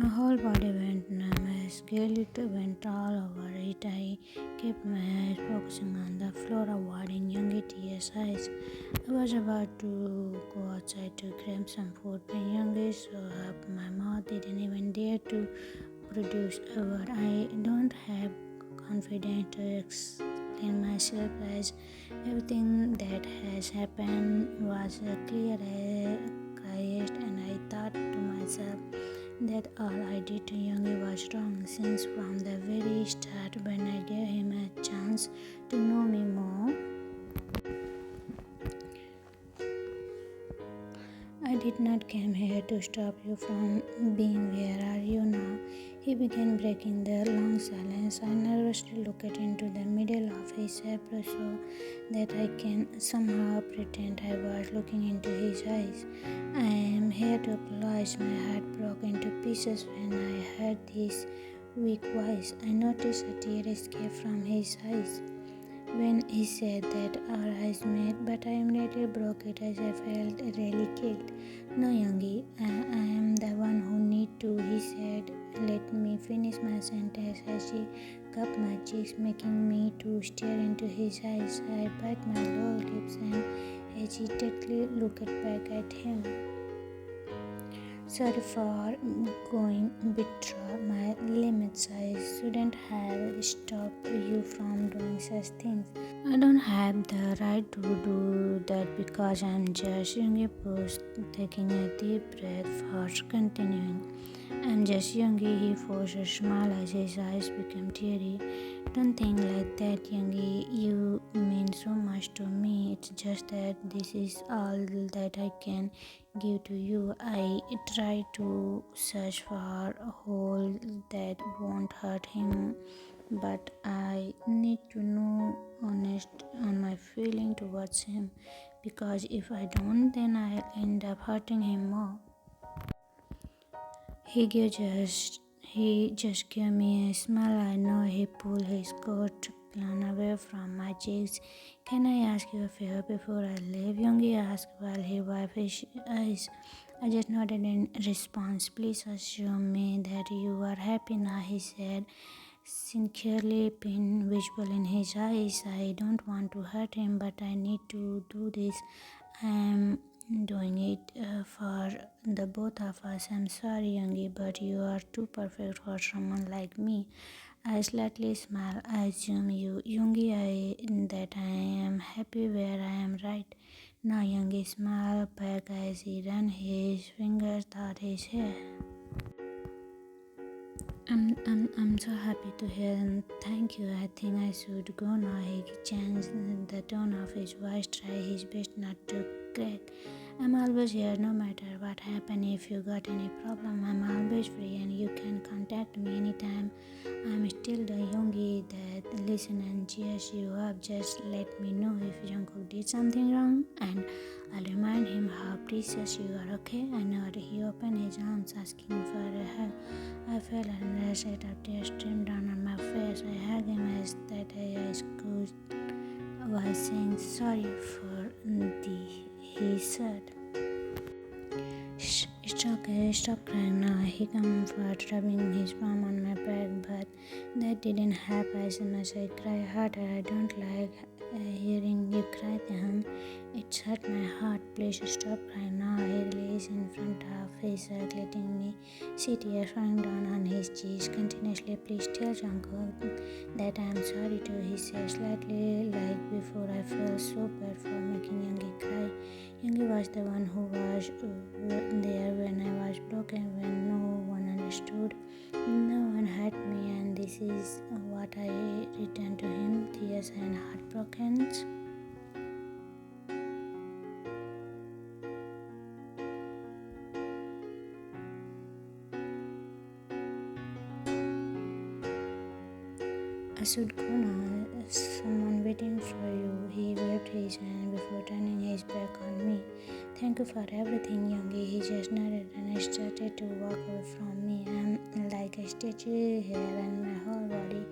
My whole body went numb. My guilt went all over it. I kept my eyes focusing on the floor, avoiding Yoongi tears' eyes. I was about to go outside to grab some food when Yoongi saw up. My mouth didn't even dare to produce a word. I don't have confidence to explain myself as everything that has happened was clear as and I thought to myself that all I did to Yoongi was wrong, since from the very start when I gave him a chance to know me more, I did not come here to stop you from being. Where are you now? He began breaking the long silence. I nervously looked into the middle of his apron so that I can somehow pretend I was looking into his eyes. I am here to apologize. My heart broke into pieces when I heard his weak voice. I noticed a tear escape from his eyes when he said that our eyes met, but I immediately broke it as I felt really kicked. No, Yoongi, I am the one who need to, he said. Let me finish my sentence as he cupped my cheeks, making me to stare into his eyes. I bit my lower lips and hesitantly looked back at him. Sorry for going beyond my limits. I shouldn't have stopped you from doing such things. I don't have the right to do that because I'm just Yoongi pushed, taking a deep breath first, continuing. I'm just Yoongi. He forced a smile as his eyes became teary. Don't think like that, Yoongi. You mean so much to me. It's just that this is all that I can give to you. I try to search for a hole that won't hurt him, but I need to know honest on my feeling towards him, because if I don't, then I'll end up hurting him more. He just gave me a smile. I know he pulled his coat plan away from my cheeks. Can I ask you a favor before I leave? Yoongi asked while he wiped his eyes. I just nodded in response. Please assure me that you are happy now, he said, sincerely, pain visible in his eyes. I don't want to hurt him, but I need to do this. I am doing it for the both of us. I'm sorry, Yoongi, but you are too perfect for someone like me. I slightly smiled. I assume you, Yoongi, that I am happy where I am, right? Now, Yoongi smiled back as he ran his fingers through his hair. I'm so happy to hear, and thank you. I think I should go now. He changed the tone of his voice, try his best not to crack. I'm always here no matter what happens. If you got any problem, I'm always free and you can contact me anytime. I'm still the Yoongi that listen and cheers you up. Just let me know if Jungkook did something wrong and I'll remind him how precious you are, okay? I know that he opened his arms asking for a hug. I felt a set of tears stream down on my face. I hugged him as that I scooped while saying sorry for he said. Shh, it's okay, stop crying now. He comforted, rubbing his palm on my back, but that didn't help as soon as I cried harder. I don't like hearing you cry, Taehyung. It's hurt my heart. Please stop crying now. He released in front of his letting me see tears falling down on his cheeks continuously. Please tell Jungkook that I am sorry too, he said, slightly like before. I felt so bad for making Yoongi cry. Yoongi was the one who was there when I was broken, when no one understood, no one hurt me, and this is what I returned to him, tears and heartbroken. I should go now. Someone waiting for you. He waved his hand before turning his back on me. Thank you for everything, Yoongi. He just nodded and started to walk away from me. I'm like a statue here and my whole body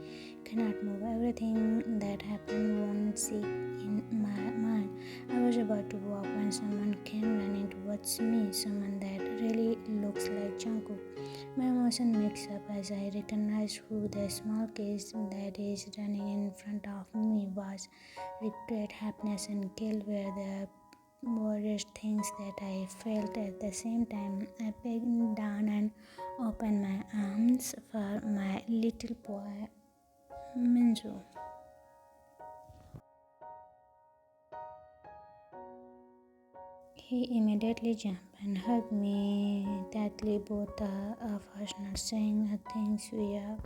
cannot move. Everything that happened won't stick in my mind. I was about to walk when someone came running towards me, someone that really looks like Jungkook. My emotion mixed up as I recognized who the small kid that is running in front of me was. Regret, happiness, and guilt were the worst things that I felt at the same time. I bent down and opened my arms for my little boy, Minju. He immediately jumped and hugged me tightly, both of us not saying a thing. We are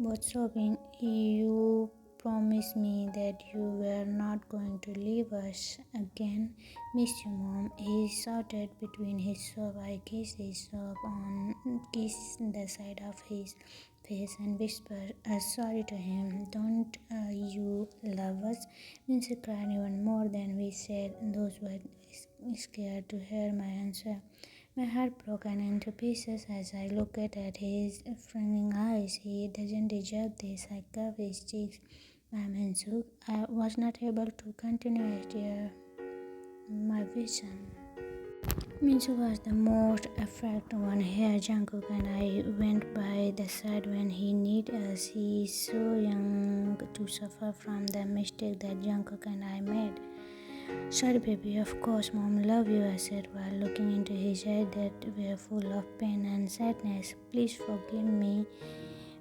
both sobbing. You promised me that you were not going to leave us again. Miss you, Mom. He shouted between his sob. I kissed his sob on kissed the side of his face and whispered sorry to him. Don't you love us? Mincy cried even more than we said those words, scared to hear my answer. My heart broken into pieces as I looked at his frowning eyes. He doesn't deserve this. I covered his cheeks. My Minsu, I was not able to continue to steer my vision. Minsu was the most affected one here. Jungkook and I went by the side when he needed us. He is so young to suffer from the mistake that Jungkook and I made. Sorry, baby, of course, Mom, love you, I said while looking into his eyes that were full of pain and sadness. Please forgive me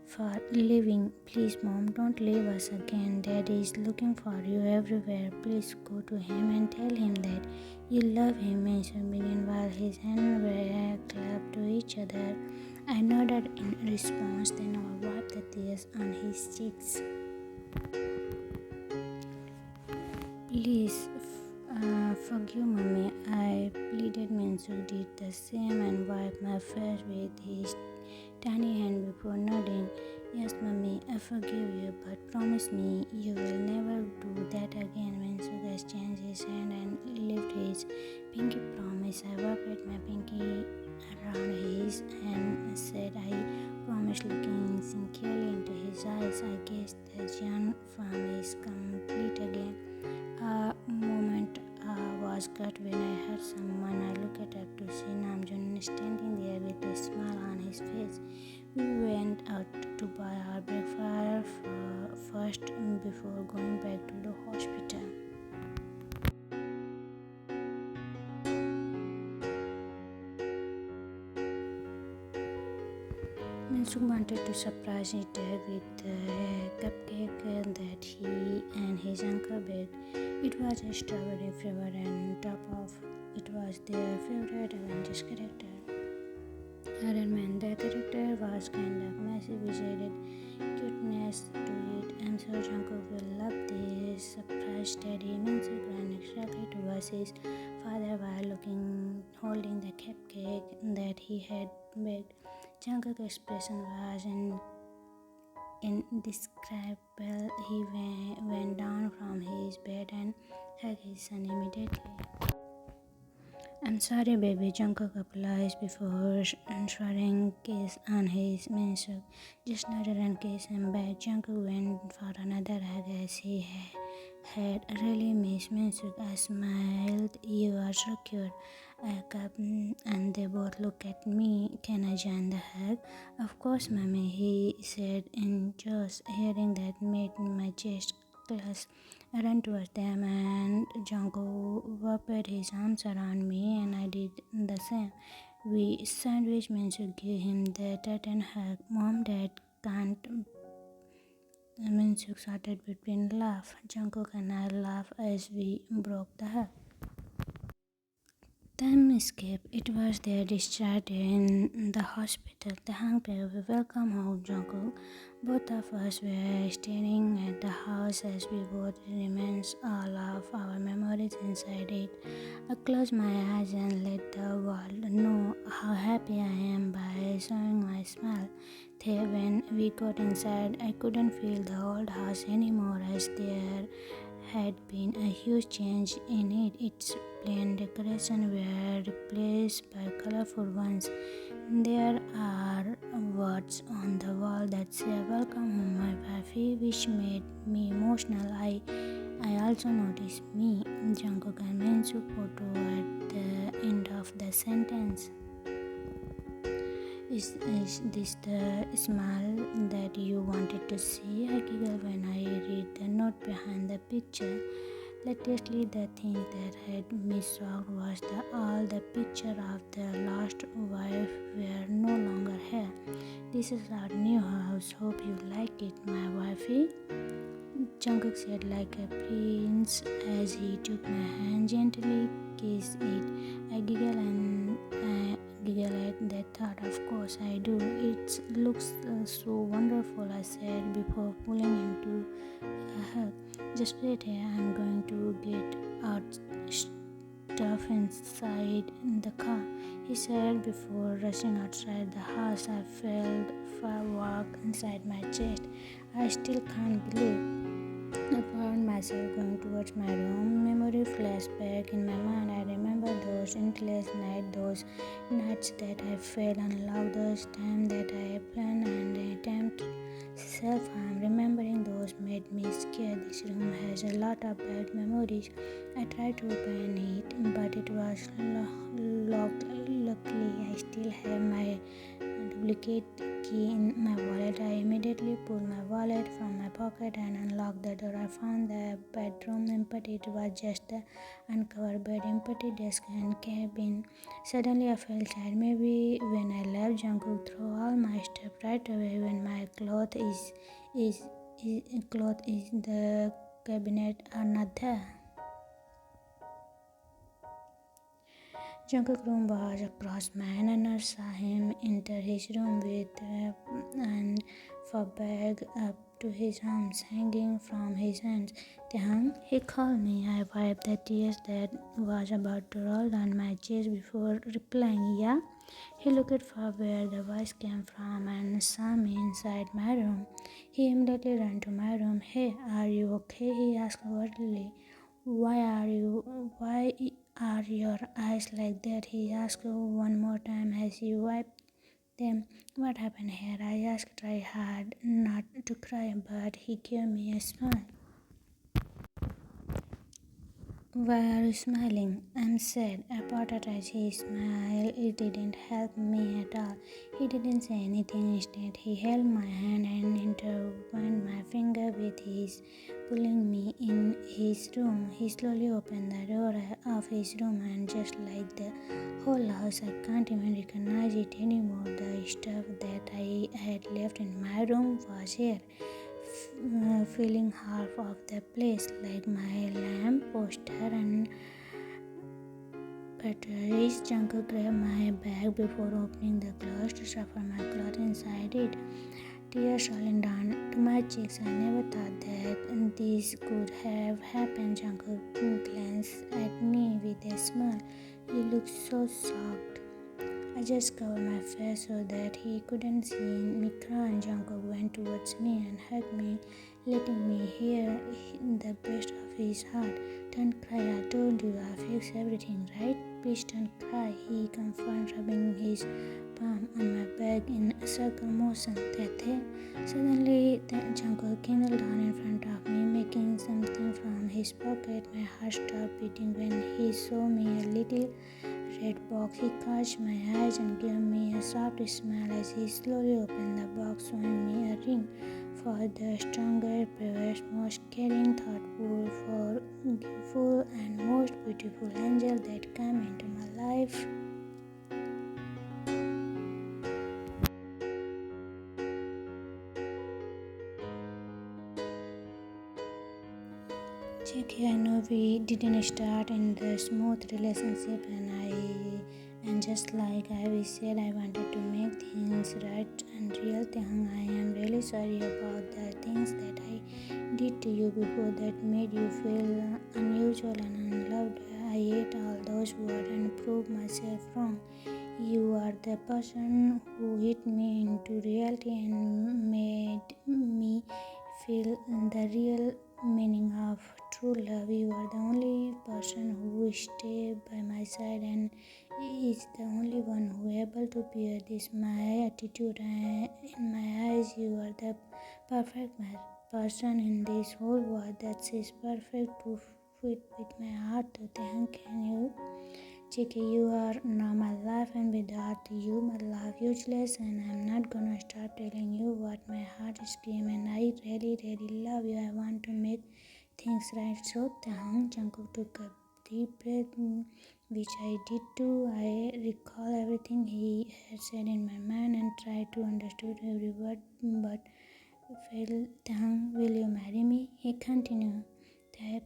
for leaving. Please, Mom, don't leave us again. Daddy is looking for you everywhere. Please go to him and tell him that you love him. Mason began while his hands were clapped to each other. I nodded in response, then I wiped the tears on his cheeks. Please forgive mommy. I pleaded. Minsu did the same and wiped my face with his tiny hand before nodding. Yes, mommy, I forgive you, but promise me you will never do that again. Minsu exchanged his hand and lifted his pinky promise. I wrapped my pinky around his and said I promise, looking sincerely into his eyes. I guess the Jan family is complete again. A moment was cut when I heard someone. I looked up to see Namjoon standing there with a smile on his face. We went out to buy our breakfast first before going back to the hospital. Minsu wanted to surprise his dad with a cupcake that he and his uncle baked. It was a strawberry flavor and top of it was their favorite Avengers character. Iron Man. The character was kind of messy with added cuteness to it. I'm sure Jungkook will love this surprise. Daddy Minsu ran exactly towards his father while holding the cupcake that he had baked. Jungkook's expression was indescribable. He went down from his bed and hugged his son immediately. I'm sorry, baby. Jungkook apologized before showering kiss on his Minsu. Just nodded and kissed him back. Jungkook went for another hug as he had really missed Minsu. I smiled. You are so cute. I cupped and they both looked at me. Can I join the hug? Of course, mommy, he said in joy. Hearing that made my chest close. I ran towards them and Jungkook wrapped his arms around me and I did the same. We sandwiched Minsu, gave him the tightened hug. Mom, Dad can't. Minsu started between laugh. Jungkook and I laughed as we broke the hug. Time escaped. It was their discharge day in the hospital. The hung pair, we welcome home, Jungkook. Both of us were staring at the house as we both remains all of our memories inside it. I closed my eyes and let the world know how happy I am by showing my smile. When we got inside, I couldn't feel the old house anymore as there had been a huge change in it. Its plain decorations were replaced by colorful ones. There are words on the wall that say "Welcome home, my Pafi," which made me emotional. I I also noticed me, Jungkook and Minsu photo at the end of the sentence. Is this the smile that you wanted to see? I giggle when I read the note behind the picture. Lately, the thing that had me shocked was that all the picture of the lost wife were no longer here. This is our new house. Hope you like it, my wifey. Jungkook said like a prince as he took my hand, gently kissed it. I giggle at that thought. Of course I do. It looks so wonderful, I said before pulling into a hug. Just wait here. I'm going to get out stuff inside the car, he said before rushing outside the house. I felt firework inside my chest. I still can't believe I found myself going towards my room. Memory flashed back in my mind. I remember those endless nights, those nights that I felt unloved, those times that I planned and attempted self-harm. Remembering those made me scared. This room has a lot of bad memories. I tried to open it, but it was locked. Luckily, I still have my duplicate key in my wallet. I immediately pulled my wallet from my pocket and unlocked the door. I found the bedroom empty. It was just the uncovered bed, empty desk and cabin. Suddenly I felt sad. Maybe when I left, Jungkook threw all my stuff right away. When my clothes is the cabinet are not there. Jungkook's room was across mine, and I saw him enter his room with an bag up to his arms, hanging from his hands. Taehyung, he called me. I wiped the tears that was about to roll down my chest before replying, yeah. He looked for where the voice came from and saw me inside my room. He immediately ran to my room. Hey, are you okay? He asked worriedly. Why are your eyes like that? He asked one more time as he wiped them. What happened here? I asked. Try hard not to cry, but he gave me a smile. Why are you smiling? I'm sad. I apologized. He smiled. It didn't help me at all. He didn't say anything. Instead, he held my hand and intertwined my finger with his, pulling me in his room. He slowly opened the door of his room, and just like the whole house, I can't even recognize it anymore. The stuff that I had left in my room was here, filling half of the place, like my lamp poster and batteries. Jungkook grabbed my bag before opening the clothes to shuffle my clothes inside it. Tears rolling down to my cheeks. I never thought that this could have happened. Jungkook glanced at me with a smile. You look so shocked. I just covered my face so that he couldn't see me cry. Jungkook went towards me and hugged me, letting me hear the best of his heart. Don't cry, I told you I fixed everything, right? Please don't cry, he confirmed, rubbing his palm on my back in a circle motion. Tete. Suddenly, the Jungkook knelt down in front of me, making something from his pocket. My heart stopped beating when he saw me, a little red box. He caught my eyes and gave me a soft smile as he slowly opened the box, showing me a ring for the stronger, bravest, most caring, thoughtful, forgiveful, and most beautiful angel that came into my life. Jackie, I know we didn't start in the smooth relationship, and just like I said, I wanted to make things right and real. Taehyung, I am really sorry about the things that I did to you before that made you feel unusual and unloved. I ate all those words and proved myself wrong. You are the person who hit me into reality and made me feel the real meaning of true love. You are the only person who stay by my side and is the only one who able to bear this my attitude. In my eyes, you are the perfect match. person in this whole world that is perfect to fit with my heart. Taehyung, can you? JK, you are now my life, and without you, my life useless. And I'm not gonna stop telling you what my heart screams. And I really, really love you. I want to make things right. So Taehyung, Jungkook took a deep breath, which I did too. I recall everything he had said in my mind and tried to understand every word, but failed. Taehyung, will you marry me? He continued.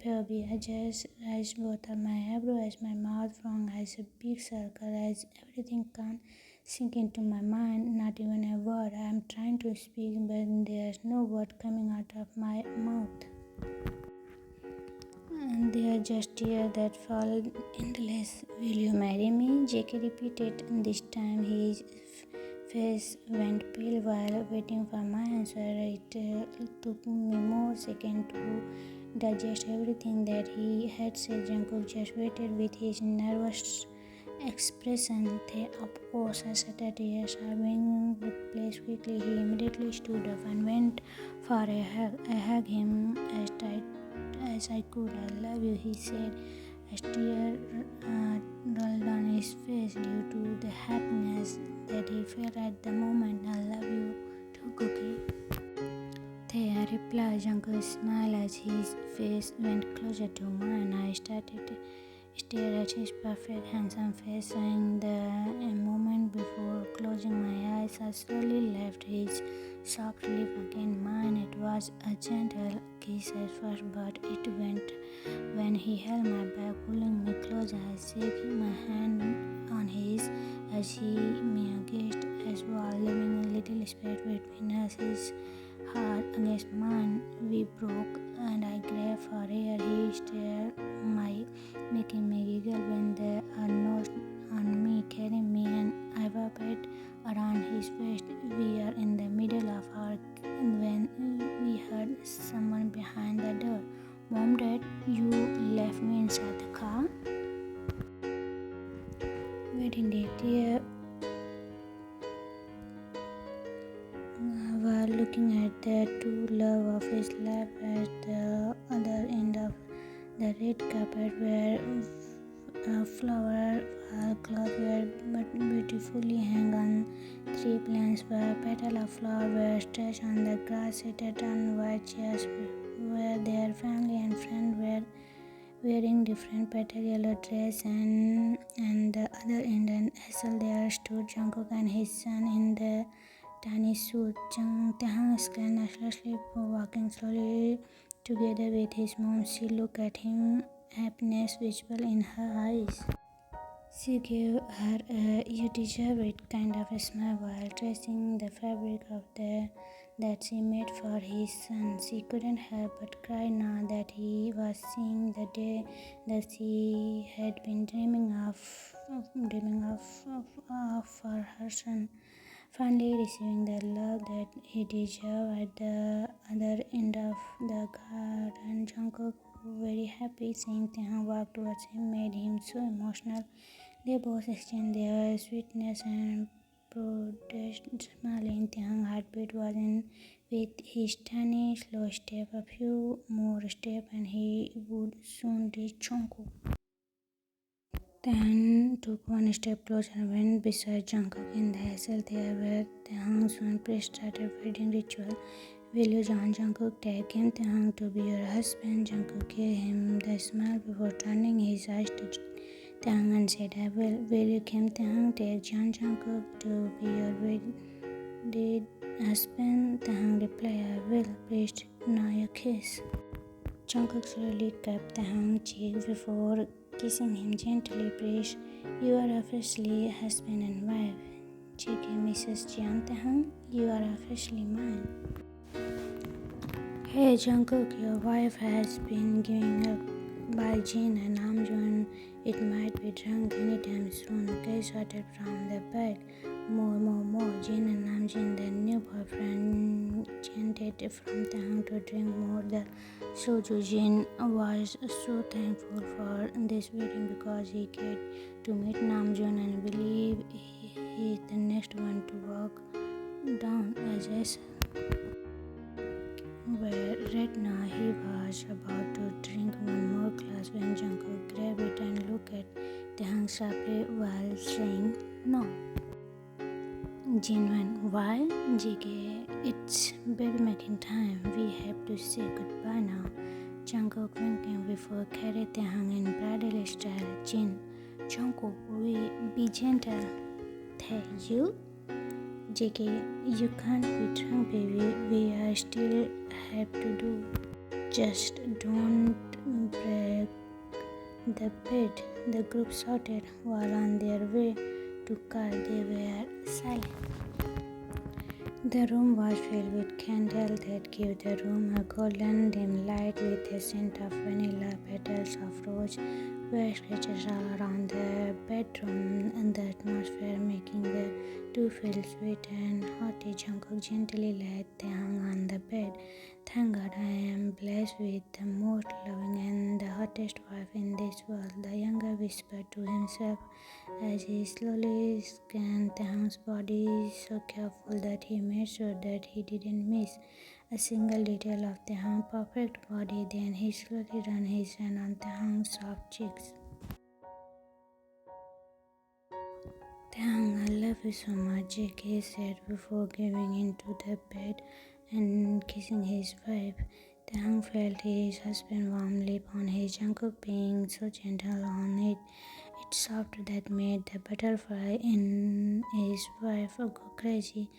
Baby, I just raised both of my eyebrows, my mouth wrong as a big circle, as everything can't sink into my mind, not even a word. I am trying to speak, but there's no word coming out of my mouth. And they are just tears that fall endless. Will you marry me? JK repeated. This time his face went pale while waiting for my answer. It took me more seconds to digest everything that he had said. Jungkook just waited with his nervous expression. Of course, I said that yes, having replaced quickly. He immediately stood up and went for a hug. I hugged him as tight as I could. I love you, he said. A tear rolled down his face due to the happiness that he felt at the moment. I love you too, Cookie. Thea replied. Jungkook smiled as his face went closer to mine. I started to stare at his perfect, handsome face, and a moment before closing my eyes, I slowly left his soft lip against mine. It was a gentle kiss at first, but it went when he held my back, pulling me closer. I shook my hand on his as he me against as well, leaving a little space between us. His heart against mine, we broke, and I grabbed for air. He stared my, making me giggle when they are not on me, carrying me, and I wrapped around his waist. We are in the middle of our when we heard someone behind the door. Mom, Dad, you left me inside the car? Wait, indeed, dear. While looking at the true love of his life at the other end of the red carpet where flower cloth were but beautifully hung on three plants where petal of flower were stretched on the grass, seated on white chairs where their family and friends were wearing different petal yellow dress, and the other end and Hazel there stood Jungkook and his son in the tiny suit. Taehyung scanned nervously, walking slowly together with his mom. She looked at him, happiness visible in her eyes. She gave her a "you deserve it" kind of a smile while tracing the fabric of the that she made for his son. She couldn't help but cry now that he was seeing the day that she had been dreaming of for her son. Finally receiving the love that he deserved at the other end of the garden. Jungkook, very happy seeing Taehyung walk towards him, made him so emotional. They both exchanged their sweetness and protest, smiling. Taehyung's heartbeat was in with his tiny, slow step. A few more steps and he would soon reach Jungkook. Taehyung took one step closer and went beside Jungkook in the hazel there where Taehyung's one priest started wedding ritual. Will you join Jungkook? Take him, Taehyung, to be your husband. Jungkook gave him the smile before turning his eyes to Taehyung and said, I will. Will you come, Taehyung? Take Jungkook to be your wedded husband. Taehyung replied, I will. Priest, now you kiss. Jungkook slowly cupped Taehyung's cheek before kissing him gently. Priest, you are officially husband and wife. JK, Mrs. Jeon. Taehyung, you are officially mine. Hey Jungkook, your wife has been giving up by Jin and Namjoon. It might be drunk anytime soon. Kay shouted from the back. More. Jin and Namjoon, their new boyfriend, chanted from Taehyung to drink more. The Soju Jin was so thankful for this wedding because he get to meet Namjoon and believe he is the next one to walk down as where right now he was about to drink one more glass when Jungkook grabbed it and looked at Taehyung sharply while saying no. Genuine. Why? JK, it's baby making time. We have to say goodbye now. Jungkook winking before carried Taehyung in bridal style. Jin. Jungkook, we be gentle. Taehyung? JK, you can't be drunk, baby. We are still have to do. Just don't break the bed. The group shouted while on their way to car. They were silent. The room was filled with candles that gave the room a golden dim light with a scent of vanilla, petals of rose, were scratches all around the bedroom, and the atmosphere making the two feel sweet and hot. Jungkook gently laid Taehyung on the bed. Thank God I am blessed with the most loving and the hottest wife in this world, the younger whispered to himself as he slowly scanned Taehyung's body, so careful that he made sure that he didn't miss a single detail of Taehyung's perfect body. Then he slowly ran his hand on Taehyung's soft cheeks. Taehyung, I love you so much, JK said before giving into the bed and kissing his wife. Taehyung felt his husband's warm lip on his. Jungkook being so gentle on it. It's soft that made the butterfly in his wife go crazy.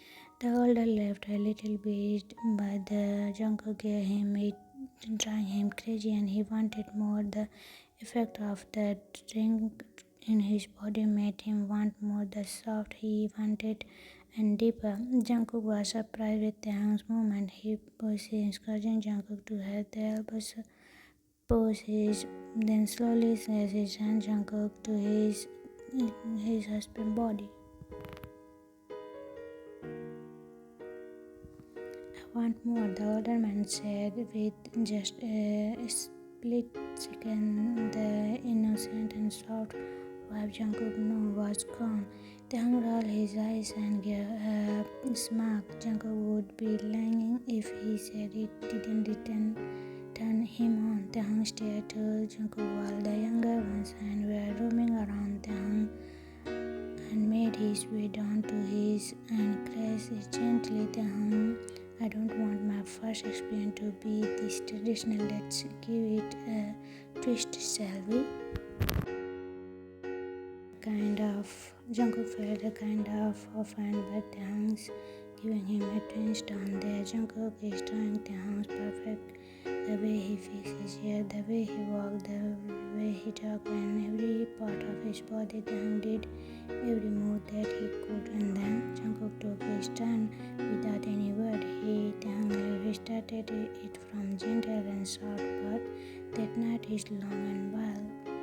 The older left a little bit, but the Jungkook gave him it, drawing him crazy, and he wanted more. The effect of the drink in his body made him want more. The soft he wanted and deeper. Jungkook was surprised with Taehyung's movement. He pushed his cousin Jungkook to have the elbows poses, then slowly says his hand Jungkook to his husband's body. I want more, the older man said with just a split second. The innocent and soft wife Jungkook knew was gone. Taehyung rolled his eyes and gave a smirk. Jungkook would be lying if he said it didn't turn him on. Taehyung stared to Jungkook while the younger one's hands were roaming around Taehyung and made his way down to his and caressed it gently. Taehyung, I don't want my first experience to be this traditional. Let's give it a twist, shall we? Jungkook felt a kind of offended by Taehyung's giving him a twist on there. Jungkook is drawing Taehyung's perfect. The way he fixed his hair, the way he walked, the way he talked, and every part of his body. Taehyung did every move that he could, and then Jungkook took his turn without any word. Taehyung started it from gentle and soft, but that night is long and wild.